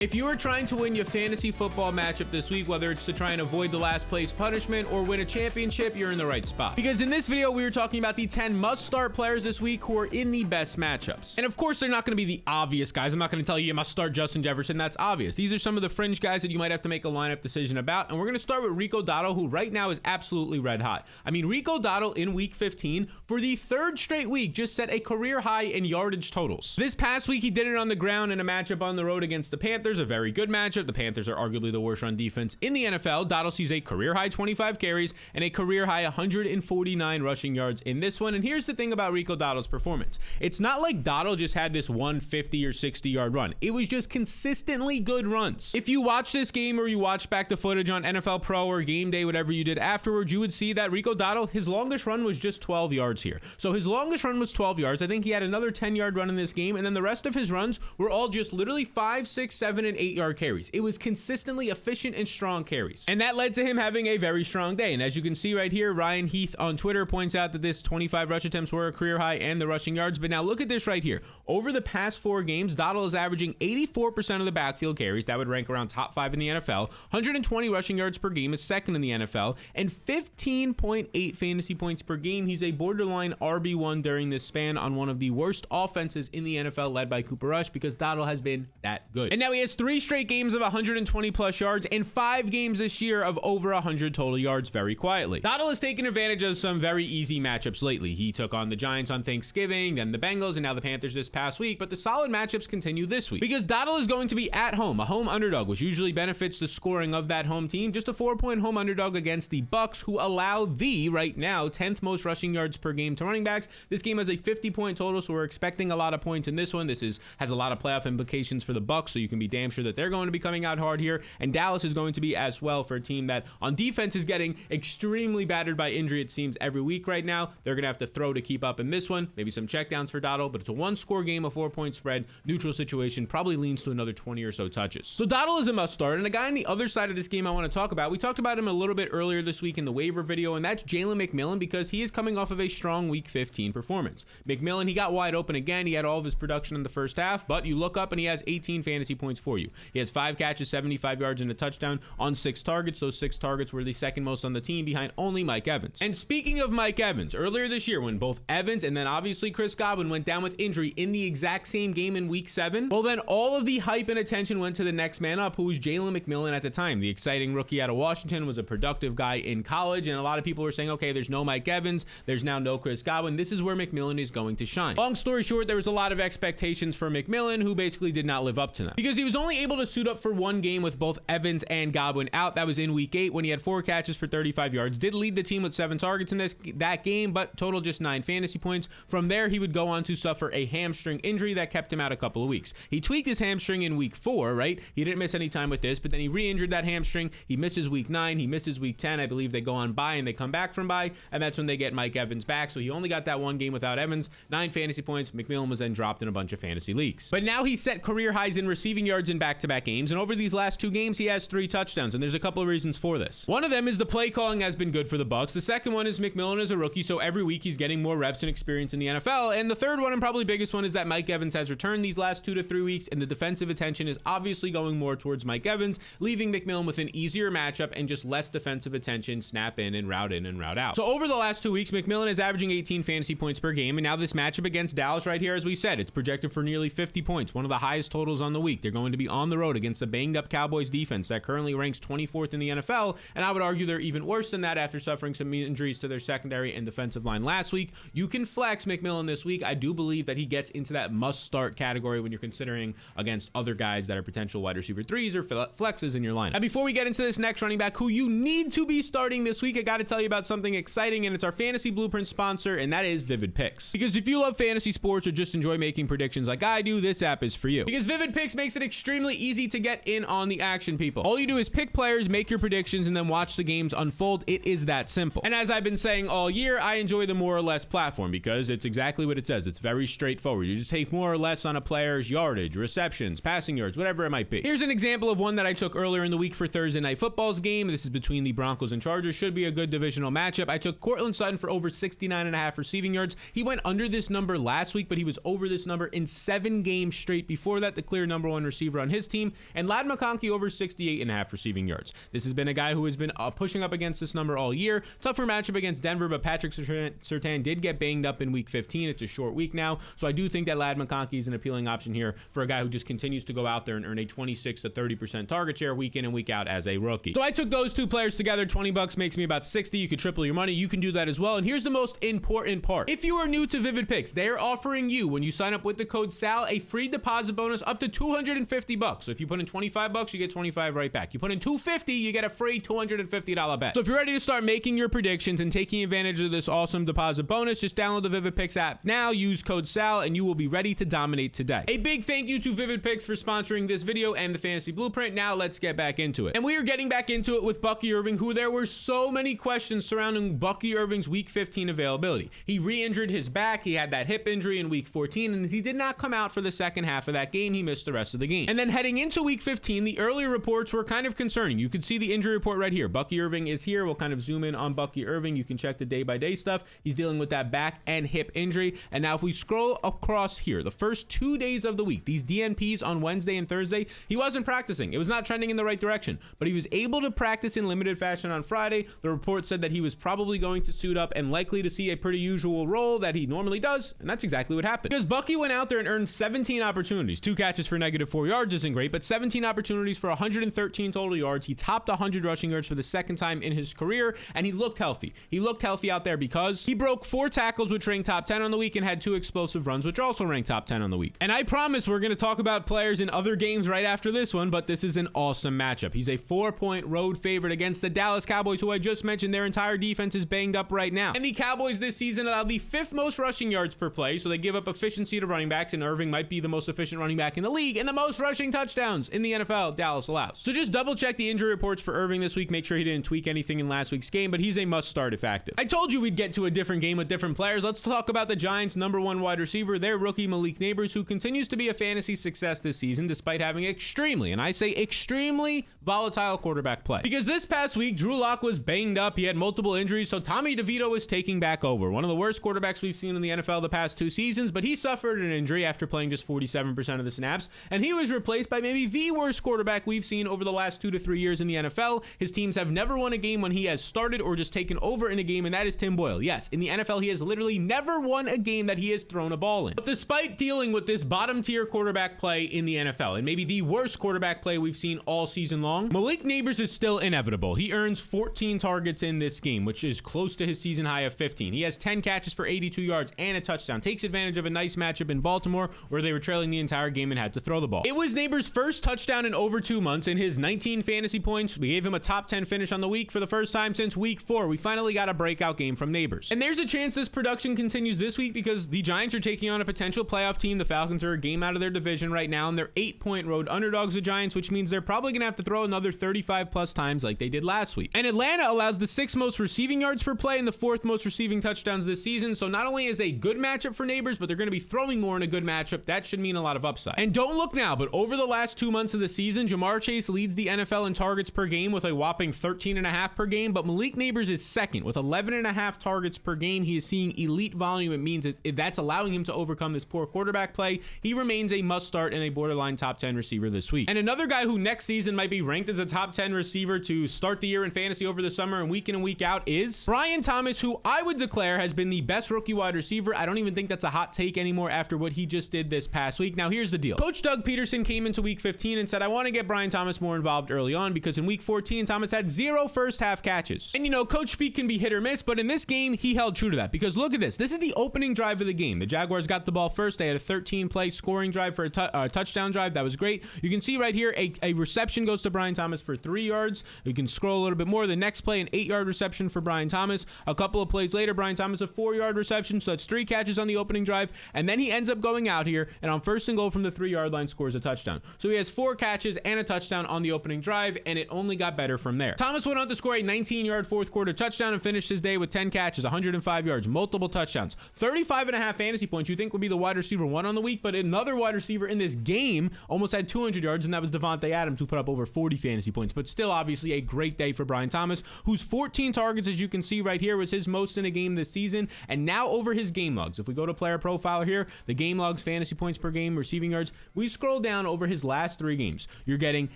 If you are trying to win your fantasy football matchup this week, whether it's to try and avoid the last place punishment or win a championship, you're in the right spot. Because in this video, we are talking about the 10 must-start players this week who are in the best matchups. And of course, they're not going to be the obvious guys. I'm not going to tell you must start Justin Jefferson. That's obvious. These are some of the fringe guys that you might have to make a lineup decision about. And we're going to start with Rico Dotto, who right now is absolutely red hot. I mean, Rico Dotto in week 15, for the third straight week, just set a career high in yardage totals. This past week, he did it on the ground in a matchup on the road against the Panthers, a very good matchup. The Panthers are arguably the worst run defense in the NFL. Dotto sees a career high 25 carries and a career high 149 rushing yards in this one. And here's the thing about Rico Dotto's performance. It's not like Dotto just had this 150 or 60 yard run. It was just consistently good runs. If you watch this game or you watch back the footage on NFL Pro or Game Day, whatever you did afterwards, you would see that Rico Dotto, his longest run was just 12 yards here. So his longest run was 12 yards. I think he had another 10-yard run in this game. And then the rest of his runs were all just literally 5, 6, 7, and 8-yard carries. It was consistently efficient and strong carries. And that led to him having a very strong day. And as you can see right here, Ryan Heath on Twitter points out that this 25 rush attempts were a career high and the rushing yards. But now look at this right here. Over the past 4 games, Dotto is averaging 84% of the backfield carries. That would rank around top 5 in the NFL. 120 rushing yards per game is second in the NFL. And 15.8 fantasy points per game. He's a borderline RB1 during this span on one of the worst offenses in the NFL, led by Cooper Rush, because Dotto has been that good. And now he has 3 straight games of 120 plus yards and 5 games this year of over 100 total yards very quietly. Dotto has taken advantage of some very easy matchups lately. He took on the Giants on Thanksgiving, then the Bengals, and now the Panthers this past week, but the solid matchups continue this week because Dotto is going to be at home, a home underdog, which usually benefits the scoring of that home team. Just a 4-point home underdog against the Bucks, who allow right now 10th most rushing yards per game to running backs. This game has a 50-point total, so we're expecting a lot of points in this one. This has a lot of playoff implications for the Bucks, so you can be damn sure that they're going to be coming out hard here, and Dallas is going to be as well for a team that on defense is getting extremely battered by injury, it seems, every week right now. They're going to have to throw to keep up in this one. Maybe some checkdowns for Dotto, but it's a 1-score game, a 4-point spread, neutral situation, probably leans to another 20 or so touches. So Dotto is a must start, and a guy on the other side of this game I want to talk about, we talked about him a little bit earlier this week in the waiver video, and that's Jalen McMillan, because he is coming off of a strong week 15 performance. McMillan, he got wide open again. He had all of his production in the first half, but you look up and he has 18 fantasy points for you. He has 5 catches, 75 yards, and a touchdown on 6 targets. Those 6 targets were the second most on the team, behind only Mike Evans. And speaking of Mike Evans, earlier this year when both Evans and then obviously Chris Godwin went down with injury in the exact same game in week 7, well then all of the hype and attention went to the next man up, who was Jalen McMillan at the time. The exciting rookie out of Washington, was a productive guy in college, and a lot of people were saying, okay, there's no Mike Evans, there's now no Chris Godwin, this is where McMillan is going to shine. Long story short, there was a lot of expectations for McMillan, who basically did not live up to them, because he was only able to suit up for one game with both Evans and Godwin out. That was in week 8 when he had 4 catches for 35 yards, did lead the team with 7 targets in that game, but total just 9 fantasy points. From there, he would go on to suffer a hamstring injury that kept him out a couple of weeks. He tweaked his hamstring in week 4, right? He didn't miss any time with this, but then he re-injured that hamstring. He misses week 9, he misses week 10. I believe they go on bye and they come back from bye, and that's when they get Mike Evans back. So he only got that one game without Evans, 9 fantasy points. McMillan was then dropped in a bunch of fantasy leagues. But now he set career highs in receiving yards in back-to-back games, and over these last 2 games, he has 3 touchdowns, and there's a couple of reasons for this. One of them is the play calling has been good for the Bucks. The second one is McMillan is a rookie, so every week he's getting more reps and experience in the NFL. And the third one, and probably biggest one, is that Mike Evans has returned these last 2 to 3 weeks, and the defensive attention is obviously going more towards Mike Evans, leaving McMillan with an easier matchup and just less defensive attention, snap in and route out. So over the last 2 weeks, McMillan is averaging 18 fantasy points per game, and now this matchup against Dallas right here, as we said, it's projected for nearly 50 points, one of the highest totals on the week. They're going to be on the road against a banged-up Cowboys defense that currently ranks 24th in the NFL, and I would argue they're even worse than that after suffering some injuries to their secondary and defensive line last week. You can flex McMillan this week. I do believe that he gets into that must-start category when you're considering against other guys that are potential wide receiver 3s or flexes in your lineup. Now, before we get into this next running back who you need to be starting this week, I got to tell you about something exciting, and it's our Fantasy Blueprint sponsor, and that is Vivid Picks. Because if you love fantasy sports or just enjoy making predictions like I do, this app is for you. Because Vivid Picks makes it extremely easy to get in on the action, people. All you do is pick players, make your predictions, and then watch the games unfold. It is that simple. And as I've been saying all year, I enjoy the more or less platform because it's exactly what it says. It's very straightforward. You just take more or less on a player's yardage, receptions, passing yards, whatever it might be. Here's an example of one that I took earlier in the week for Thursday Night Football's game. This is between the Broncos and Chargers. Should be a good divisional matchup. I took Courtland Sutton for over 69.5 receiving yards. He went under this number last week, but he was over this number in 7 games straight. Before that, the clear number 1 receiver receiver on his team, and Ladd McConkey over 68.5 receiving yards. This has been a guy who has been pushing up against this number all year. Tougher matchup against Denver, but Patrick Surtain did get banged up in week 15. It's a short week now, so I do think that Ladd McConkey is an appealing option here for a guy who just continues to go out there and earn a 26 to 30% target share week in and week out as a rookie. So I took those two players together. $20 makes me about 60. You could triple your money. You can do that as well. And here's the most important part. If you are new to Vivid Picks, they're offering you, when you sign up with the code SAL, a free deposit bonus up to $250. So if you put in $25, you get $25 right back. You put in $250, you get a free $250 bet. So if you're ready to start making your predictions and taking advantage of this awesome deposit bonus, just download the Vivid Picks app now, use code SAL, and you will be ready to dominate today. A big thank you to Vivid Picks for sponsoring this video and the Fantasy Blueprint. Now let's get back into it. And we are getting back into it with Bucky Irving, who there were so many questions surrounding Bucky Irving's week 15 availability. He re-injured his back. He had that hip injury in week 14, and he did not come out for the second half of that game. He missed the rest of the game. And then heading into week 15, the earlier reports were kind of concerning. You could see the injury report right here. Bucky Irving is here. We'll kind of zoom in on Bucky Irving. You can check the day-by-day stuff. He's dealing with that back and hip injury. And now if we scroll across here, the first 2 days of the week, these DNPs on Wednesday and Thursday, he wasn't practicing. It was not trending in the right direction, but he was able to practice in limited fashion on Friday. The report said that he was probably going to suit up and likely to see a pretty usual role that he normally does, and that's exactly what happened. Because Bucky went out there and earned 17 opportunities. 2 catches for -4 yards isn't great, but 17 opportunities for 113 total yards. He topped 100 rushing yards for the second time in his career, and he looked healthy. He looked healthy out there because he broke 4 tackles, which ranked top 10 on the week, and had 2 explosive runs, which also ranked top 10 on the week. And I promise we're going to talk about players in other games right after this one, but this is an awesome matchup. He's a 4-point road favorite against the Dallas Cowboys, who I just mentioned their entire defense is banged up right now. And the Cowboys this season allow the 5th most rushing yards per play, so they give up efficiency to running backs, and Irving might be the most efficient running back in the league, and the most rushing touchdowns in the NFL Dallas allows. So just double check the injury reports for Irving this week. Make sure he didn't tweak anything in last week's game, but he's a must start if active. I told you we'd get to a different game with different players. Let's talk about the Giants' #1 wide receiver, their rookie Malik Nabers, who continues to be a fantasy success this season despite having extremely, and I say extremely, volatile quarterback play. Because this past week, Drew Lock was banged up. He had multiple injuries, so Tommy DeVito was taking back over. One of the worst quarterbacks we've seen in the NFL the past 2 seasons, but he suffered an injury after playing just 47% of the snaps, and he was replaced by maybe the worst quarterback we've seen over the last 2 to 3 years in the NFL. His teams have never won a game when he has started or just taken over in a game, and that is Tim Boyle. Yes, in the NFL, he has literally never won a game that he has thrown a ball in. But despite dealing with this bottom-tier quarterback play in the NFL, and maybe the worst quarterback play we've seen all season long, Malik Nabers is still inevitable. He earns 14 targets in this game, which is close to his season high of 15. He has 10 catches for 82 yards and a touchdown. Takes advantage of a nice matchup in Baltimore where they were trailing the entire game and had to throw the ball. It was Nabers' first touchdown in over 2 months. In his 19 fantasy points, we gave him a top 10 finish on the week for the first time since week 4. We finally got a breakout game from Nabers. And there's a chance this production continues this week because the Giants are taking on a potential playoff team. The Falcons are a game out of their division right now, and they're 8-point road underdogs, the Giants, which means they're probably going to have to throw another 35 plus times like they did last week. And Atlanta allows the 6th most receiving yards per play and the 4th most receiving touchdowns this season. So not only is a good matchup for Nabers, but they're going to be throwing more in a good matchup. That should mean a lot of upside. And don't look now, but over the last 2 months of the season, Jamar Chase leads the NFL in targets per game with a whopping 13.5 per game, but Malik Nabers is second with 11.5 targets per game. He is seeing elite volume. It means that's allowing him to overcome this poor quarterback play. He remains a must start and a borderline top 10 receiver this week. And another guy who next season might be ranked as a top 10 receiver to start the year in fantasy over the summer and week in and week out is Brian Thomas, who I would declare has been the best rookie wide receiver. I don't even think that's a hot take anymore after what he just did this past week. Now here's the deal. Coach Doug Peterson came into week 15 and said, I want to get Brian Thomas more involved early on because in week 14, Thomas had 0 first half catches. And you know, coach speak can be hit or miss, but in this game, he held true to that because look at this. This is the opening drive of the game. The Jaguars got the ball first. They had a 13-play scoring drive for a touchdown drive. That was great. You can see right here, a reception goes to Brian Thomas for 3 yards. You can scroll a little bit more. The next play, an 8-yard reception for Brian Thomas. A couple of plays later, Brian Thomas, a 4-yard reception. So that's 3 catches on the opening drive. And then he ends up going out here and on 1st and goal from the 3-yard line scores a touchdown. So he has 4 catches and a touchdown on the opening drive, and it only got better from there. Thomas went on to score a 19-yard 4th quarter touchdown and finished his day with 10 catches, 105 yards, multiple touchdowns, 35.5 fantasy points. You think would be the wide receiver 1 on the week, but another wide receiver in this game almost had 200 yards, and that was Devontae Adams, who put up over 40 fantasy points. But still, obviously, a great day for Brian Thomas, whose 14 targets, as you can see right here, was his most in a game this season. And now over his game logs, if we go to player profile here, the game logs, fantasy points per game, receiving yards, we scroll down down over his last 3 games. You're getting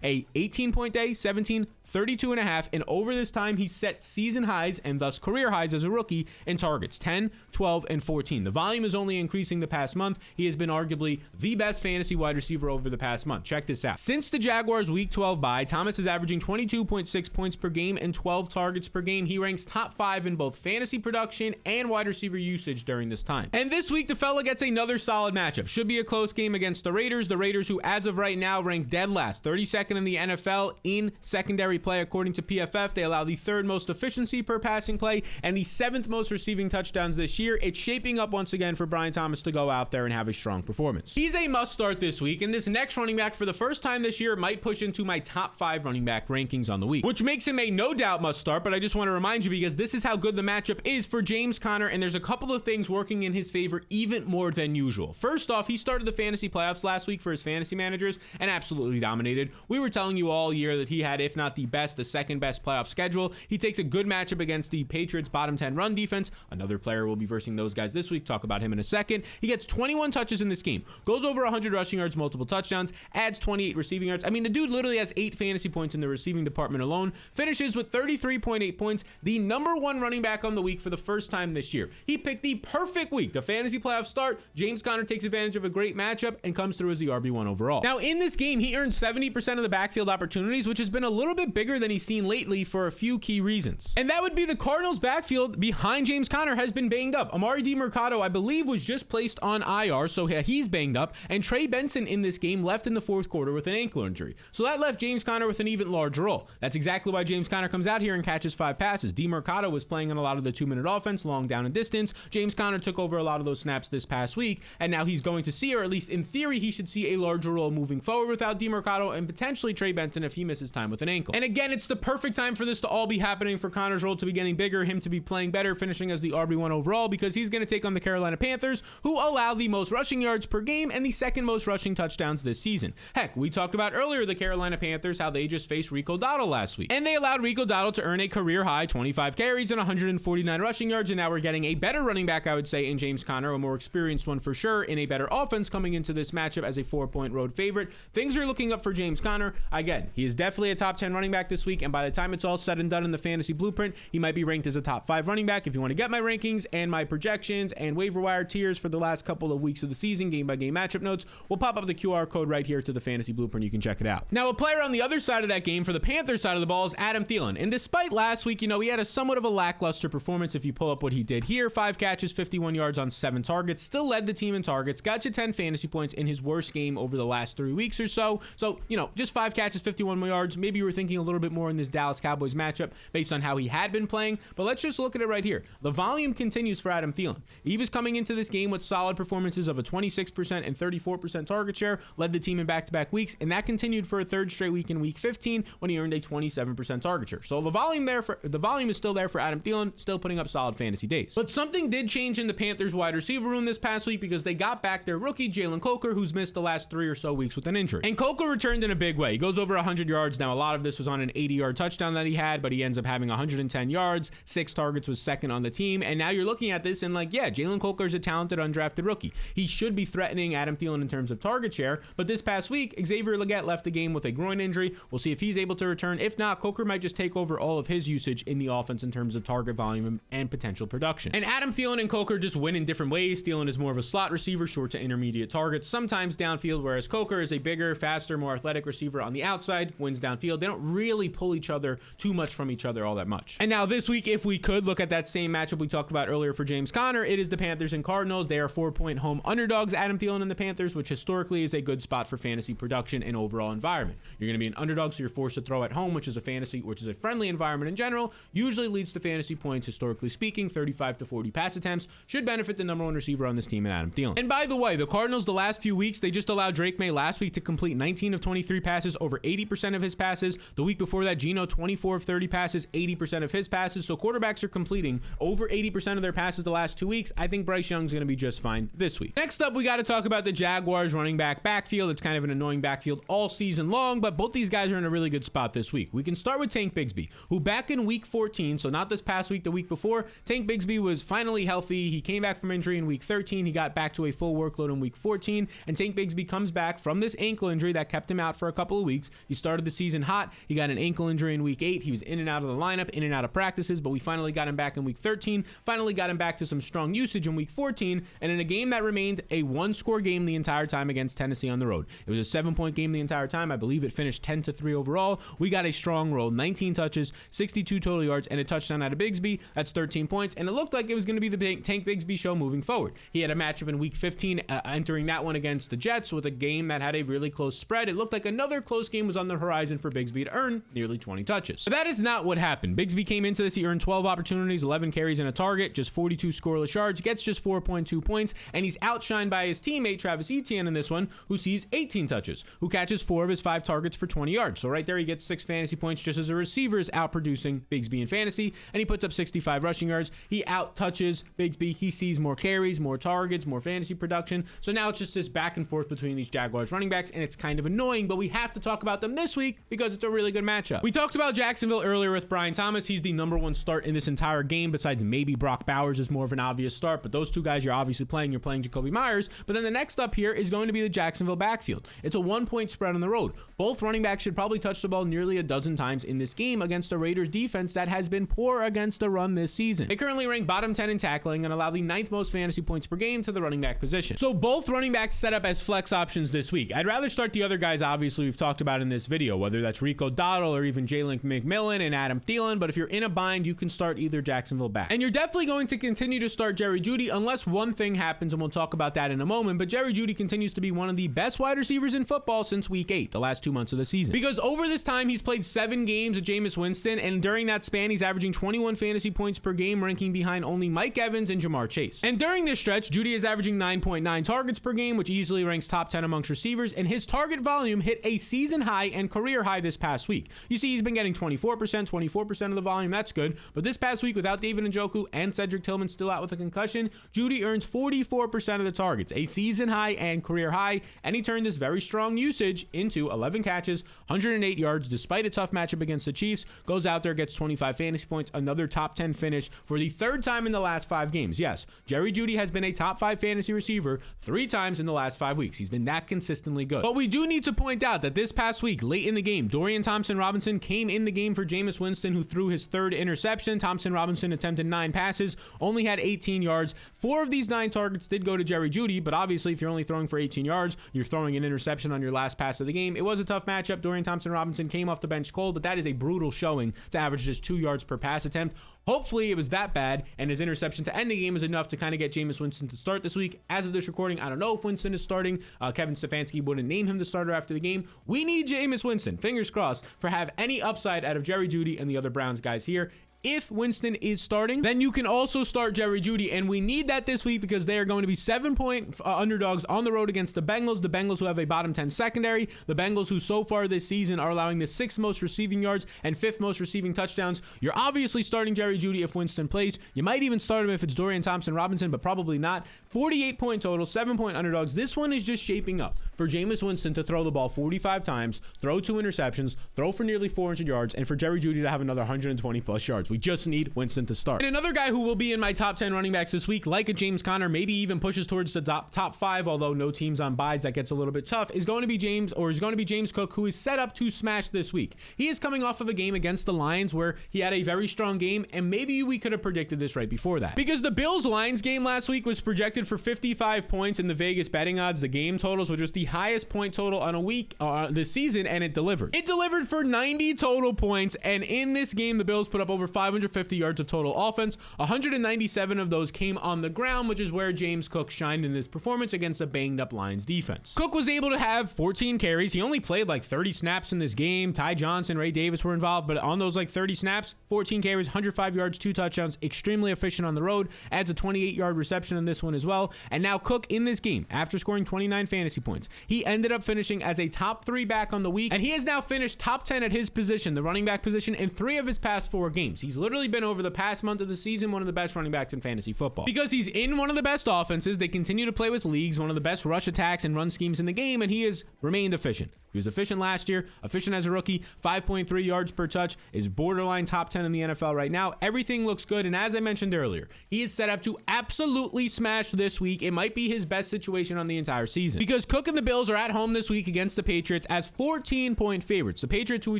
a 18-point day, 17, 32.5, and over this time, he set season highs and thus career highs as a rookie in targets, 10, 12, and 14. The volume is only increasing the past month. He has been arguably the best fantasy wide receiver over the past month. Check this out. Since the Jaguars Week 12 bye, Thomas is averaging 22.6 points per game and 12 targets per game. He ranks top 5 in both fantasy production and wide receiver usage during this time. And this week, the fella gets another solid matchup. Should be a close game against the Raiders who as of right now rank dead last, 32nd in the NFL in secondary play according to PFF. They allow the 3rd most efficiency per passing play and the 7th most receiving touchdowns this year. It's shaping up once again for Brian Thomas to go out there and have a strong performance. He's a must start this week, and this next running back for the first time this year might push into my top 5 running back rankings on the week, which makes him a no doubt must start. But I just want to remind you, because this is how good the matchup is for James Conner, and there's a couple of things working in his favor even more than usual. First off, he started the fantasy playoffs last week for his fantasy managers and absolutely dominated. We were telling you all year that he had, if not the best, the second best playoff schedule. He takes a good matchup against the Patriots bottom 10 run defense. Another player will be versing those guys this week. Talk about him in a second. He gets 21 touches in this game, goes over 100 rushing yards, multiple touchdowns, adds 28 receiving yards. I mean, the dude literally has 8 fantasy points in the receiving department alone, finishes with 33.8 points, the number 1 running back on the week for the first time this year. He picked the perfect week. The fantasy playoff start. James Conner takes advantage of a great matchup and comes through as the RB1 overall. Now, in this game, he earned 70% of the backfield opportunities, which has been a little bit bigger than he's seen lately for a few key reasons. And that would be the Cardinals backfield behind James Conner has been banged up. Amari DiMercato, I believe, was just placed on IR, so he's banged up. And Trey Benson in this game left in the 4th quarter with an ankle injury. So that left James Conner with an even larger role. That's exactly why James Conner comes out here and catches 5 passes. DiMercato was playing in a lot of the 2-minute offense, long down and distance. James Conner took over a lot of those snaps this past week, and now he's going to see, or at least in theory, he should see a larger role moving forward without DiMercato and potentially Trey Benson if he misses time with an ankle. And again, it's the perfect time for this to all be happening, for Conner's role to be getting bigger, him to be playing better, finishing as the RB1 overall, because he's going to take on the Carolina Panthers, who allow the most rushing yards per game and the 2nd most rushing touchdowns this season. Heck, we talked about earlier the Carolina Panthers, how they just faced Rico Dowdle last week, and they allowed Rico Dowdle to earn a career high 25 carries and 149 rushing yards, and now we're getting a better running back, I would say, in James Conner, a more experienced one for sure, in a better offense coming into this matchup as a 4-point road favorite. Things are looking up for James Conner. Again, he is definitely a top 10 running back this week, and by the time it's all said and done in the fantasy blueprint, he might be ranked as a top 5 running back. If you want to get my rankings and my projections and waiver wire tiers for the last couple of weeks of the season, game by game matchup notes, we'll pop up the QR code right here to the fantasy blueprint. You can check it out. Now, a player on the other side of that game for the Panthers side of the ball is Adam Thielen. And despite last week, he had a somewhat of a lackluster performance. If you pull up what he did here, 5 catches, 51 yards on 7 targets, still led the team in targets, got you 10 fantasy points in his worst game over the last 3 weeks or so. So, just 5 catches, 51 yards. Maybe you were thinking a little bit more in this Dallas Cowboys matchup based on how he had been playing, but let's just look at it right here. The volume continues for Adam Thielen. He was coming into this game with solid performances of a 26% and 34% target share, led the team in back-to-back weeks, and that continued for a 3rd straight week in week 15 when he earned a 27% target share. So the volume is still there for Adam Thielen, still putting up solid fantasy days. But something did change in the Panthers wide receiver room this past week, because they got back their rookie Jalen Coker, who's missed the last 3 or so weeks with an injury. And Coker returned in a big way. He goes over 100 yards. Now, a lot of this was on an 80-yard touchdown that he had, but he ends up having 110 yards, 6 targets, was 2nd on the team. And now you're looking at this and Jalen Coker's a talented undrafted rookie. He should be threatening Adam Thielen in terms of target share, but this past week, Xavier Legette left the game with a groin injury. We'll see if he's able to return. If not, Coker might just take over all of his usage in the offense in terms of target volume and potential production. And Adam Thielen and Coker just win in different ways. Thielen is more of a slot receiver, short to intermediate targets, sometimes downfield, whereas Coker is a bigger, faster, more athletic receiver on the outside, wins downfield. They don't really pull each other too much from each other all that much. And now this week, if we could look at that same matchup we talked about earlier for James Conner, it is the Panthers and Cardinals. They are 4-point home underdogs, Adam Thielen and the Panthers, which historically is a good spot for fantasy production and overall environment. You're going to be an underdog, so you're forced to throw at home, which is a friendly environment in general, usually leads to fantasy points, historically speaking. 35 to 40 pass attempts should benefit the number 1 receiver on this team in Adam Thielen. And by the way, the Cardinals the last few weeks, they just allowed Drake May last week to complete 19 of 23 passes, over 80% of his passes. The week before that, Geno, 24 of 30 passes, 80% of his passes. So quarterbacks are completing over 80% of their passes the last 2 weeks. I think Bryce Young's going to be just fine this week. Next up, we got to talk about the Jaguars running back backfield. It's kind of an annoying backfield all season long, but both these guys are in a really good spot this week. We can start with Tank Bigsby, who back in week 14, so not this past week, the week before, Tank Bigsby was finally healthy. He came back from injury in week 13. He got back to a full workload in week 14, and Tank Bigsby comes back from this ankle injury that kept him out for a couple of weeks. He started the season hot. He got an ankle injury in week 8. He was in and out of the lineup, in and out of practices, but we finally got him back in week 13, finally got him back to some strong usage in week 14, and in a game that remained a one-score game the entire time against Tennessee on the road. It was a 7-point game the entire time. I believe it finished 10-3 overall. We got a strong roll, 19 touches, 62 total yards, and a touchdown out of Bigsby. That's 13 points, and it looked like it was going to be the Tank Bigsby show moving forward. He had a matchup in week 15, entering that one against the Jets with a game that had a really close spread. It looked like another close game was on the horizon for Bigsby to earn nearly 20 touches. But that is not what happened. Bigsby came into this, he earned 12 opportunities, 11 carries and a target, just 42 scoreless yards, gets just 4.2 points, and he's outshined by his teammate Travis Etienne in this one, who sees 18 touches, who catches 4 of his 5 targets for 20 yards. So right there, he gets 6 fantasy points just as a receiver is outproducing Bigsby in fantasy, and he puts up 65 rushing yards. He out touches Bigsby. He sees more carries, more targets, more fantasy production. So now it's just this back and forth between these Jaguars running backs, and it's kind of annoying, but we have to talk about them this week because it's a really good matchup. We talked about Jacksonville earlier with Brian Thomas. He's the #1 start in this entire game, besides maybe Brock Bowers is more of an obvious start, but those two guys you're obviously playing. You're playing Jacoby Myers, but then the next up here is going to be the Jacksonville backfield. It's a 1-point spread on the road. Both running backs should probably touch the ball nearly a dozen times in this game against a Raiders defense that has been poor against the run this season. They currently rank bottom 10 in tackling and allow the 9th most fantasy points per game to the running back position. So both running backs set up as flex options this week. I'd rather start the other guys obviously we've talked about in this video, whether that's Rico Dowdle or even Jalen McMillan and Adam Thielen, but if you're in a bind, you can start either Jacksonville back. And you're definitely going to continue to start Jerry Jeudy unless one thing happens, and we'll talk about that in a moment, but Jerry Jeudy continues to be one of the best wide receivers in football since week 8, the last 2 months of the season. Because over this time, he's played 7 games with Jameis Winston, and during that span, he's averaging 21 fantasy points per game, ranking behind only Mike Evans and Jamar Chase. And during this stretch, Jeudy is averaging 9.9 targets per game, which easily ranks top 10 amongst receivers, and his target volume hit a season high and career high this past week. You see, he's been getting 24% of the volume. That's good. But this past week, without David Njoku and Cedric Tillman still out with a concussion, Jeudy earns 44% of the targets, a season high and career high, and he turned this very strong usage into 11 catches, 108 yards, despite a tough matchup against the Chiefs. Goes out there, gets 25 fantasy points, another top 10 finish for the 3rd time in the last 5 games. Yes, Jerry Jeudy has been a top 5 fantasy receiver 3 times in the last 5 weeks. He's been that consistently good. But we do need to point out that this past week, late in the game, Dorian Thompson-Robinson came in the game for Jameis Winston, who threw his 3rd interception. Thompson-Robinson attempted 9 passes, only had 18 yards. 4 of these 9 targets did go to Jerry Jeudy, but obviously if you're only throwing for 18 yards, you're throwing an interception on your last pass of the game. It was a tough matchup. Dorian Thompson-Robinson came off the bench cold, but that is a brutal showing to average just 2 yards per pass attempt. Hopefully it was that bad, and his interception to end the game was enough to kind of get Jameis Winston to start this week. As of this recording, I don't know if Winston is starting. Kevin Stefanski wouldn't name him the starter after the game. We need Jameis Winston, fingers crossed, for have any upside out of Jerry Jeudy and the other Browns guys here. If Winston is starting, then you can also start Jerry Jeudy, and we need that this week because they are going to be 7-point underdogs on the road against the Bengals who have a bottom 10 secondary, the Bengals who so far this season are allowing the 6th most receiving yards and 5th most receiving touchdowns. You're obviously starting Jerry Jeudy if Winston plays. You might even start him if it's Dorian Thompson-Robinson, but probably not. 48-point total, 7-point underdogs. This one is just shaping up for Jameis Winston to throw the ball 45 times, throw 2 interceptions, throw for nearly 400 yards, and for Jerry Jeudy to have another 120 plus yards. We just need Winston to start. And another guy who will be in my top 10 running backs this week, like a James Conner, maybe even pushes towards the top 5, although no teams on buys, that gets a little bit tough, is going to be James Cook, who is set up to smash this week. He is coming off of a game against the Lions where he had a very strong game, and maybe we could have predicted this right before that. Because the Bills-Lions game last week was projected for 55 points in the Vegas betting odds. The game totals were just the highest point total on a week this season, and it delivered. It delivered for 90 total points, and in this game, the Bills put up over 550 yards of total offense. 197 of those came on the ground, which is where James Cook shined in this performance against a banged up Lions defense. Cook was able to have 14 carries. He only played like 30 snaps in this game. Ty Johnson, Ray Davis were involved, but on those like 30 snaps, 14 carries, 105 yards, 2 touchdowns, extremely efficient on the road. Adds a 28-yard reception in this one as well. And now Cook in this game, after scoring 29 fantasy points, He ended up finishing as a top 3 back on the week, and he has now finished top 10 at his position, the running back position, in 3 of his past 4 games. He's literally been, over the past month of the season, one of the best running backs in fantasy football. Because he's in one of the best offenses, they continue to play with leagues, one of the best rush attacks and run schemes in the game, and he has remained efficient. He was efficient last year, efficient as a rookie, 5.3 yards per touch, is borderline top 10 in the NFL right now. Everything looks good, and as I mentioned earlier, he is set up to absolutely smash this week. It might be his best situation on the entire season, because Cook and the Bills are at home this week against the Patriots as 14-point favorites. The Patriots, who we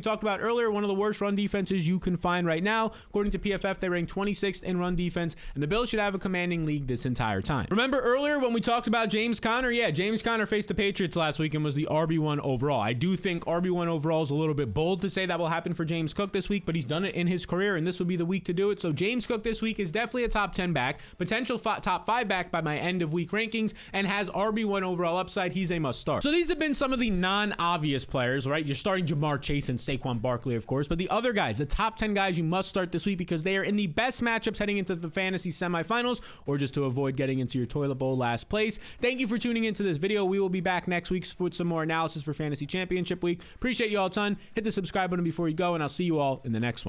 talked about earlier, one of the worst run defenses you can find right now. According to PFF, they rank 26th in run defense, and the Bills should have a commanding lead this entire time. Remember earlier when we talked about James Conner? Yeah, James Conner faced the Patriots last week and was the RB1 overall. I do think RB1 overall is a little bit bold to say that will happen for James Cook this week, but he's done it in his career, and this would be the week to do it. So James Cook this week is definitely a top 10 back, potential top 5 back by my end of week rankings, and has RB1 overall upside. He's a must start. So these have been some of the non-obvious players, right? You're starting Jamar Chase and Saquon Barkley, of course, but the other guys, the top 10 guys you must start this week because they are in the best matchups heading into the fantasy semifinals, or just to avoid getting into your toilet bowl last place. Thank you for tuning into this video. We will be back next week with some more analysis for fantasy championship week. Appreciate you all a ton. Hit the subscribe button before you go, and I'll see you all in the next one.